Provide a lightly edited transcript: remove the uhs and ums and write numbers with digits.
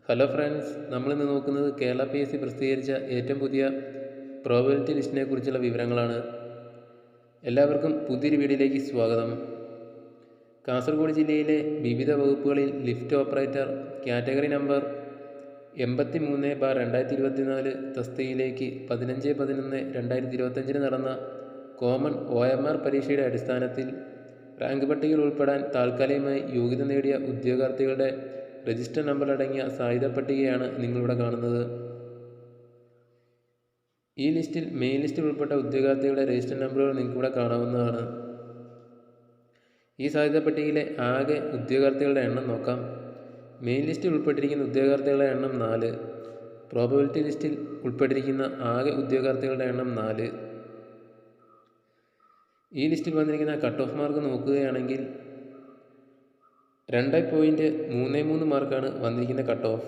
Hello friends, നമ്മളിന്ന് നോക്കുന്നത് Kerala PSC പ്രസിദ്ധീകരിച്ച ഏറ്റവും പുതിയ പ്രോബബിലിറ്റി ലിസ്റ്റിനെ കുറിച്ചുള്ള വിവരങ്ങളാണ്. എല്ലാവർക്കും പുതിയൊരു വീഡിയോയിലേക്ക് സ്വാഗതം. കാസർഗോഡ് ജില്ലയിലെ വിവിധ വകുപ്പുകളിൽ ലിഫ്റ്റ് ഓപ്പറേറ്റർ കാറ്റഗറി നമ്പർ 83/2024 തസ്തികയിലേക്ക് 15/11/2025 നടന്ന കോമൺ OMR പരീക്ഷയുടെ അടിസ്ഥാനത്തിൽ റാങ്ക് പട്ടികയിൽ ഉൾപ്പെടാൻ താൽക്കാലികമായി യോഗ്യത നേടിയ ഉദ്യോഗാർത്ഥികളുടെ രജിസ്റ്റർ നമ്പർ അടങ്ങിയ സാധ്യതാ പട്ടികയാണ് നിങ്ങളിവിടെ കാണുന്നത്. ഈ ലിസ്റ്റിൽ മെയിൻ ലിസ്റ്റിൽ ഉൾപ്പെട്ട ഉദ്യോഗാർത്ഥികളുടെ രജിസ്റ്റർ നമ്പറുകൾ നിങ്ങൾക്കിവിടെ കാണാവുന്നതാണ്. ഈ സാധ്യതാ പട്ടികയിലെ ആകെ ഉദ്യോഗാർത്ഥികളുടെ എണ്ണം നോക്കാം. മെയിൻ ലിസ്റ്റിൽ ഉൾപ്പെട്ടിരിക്കുന്ന ഉദ്യോഗാർത്ഥികളുടെ എണ്ണം 4. പ്രോബബിലിറ്റി ലിസ്റ്റിൽ ഉൾപ്പെട്ടിരിക്കുന്ന ആകെ ഉദ്യോഗാർത്ഥികളുടെ എണ്ണം 4. ഈ ലിസ്റ്റിൽ വന്നിരിക്കുന്ന കട്ട് ഓഫ് മാർക്ക് നോക്കുകയാണെങ്കിൽ 2.33 മാർക്കാണ് വന്നിരിക്കുന്ന കട്ട് ഓഫ്.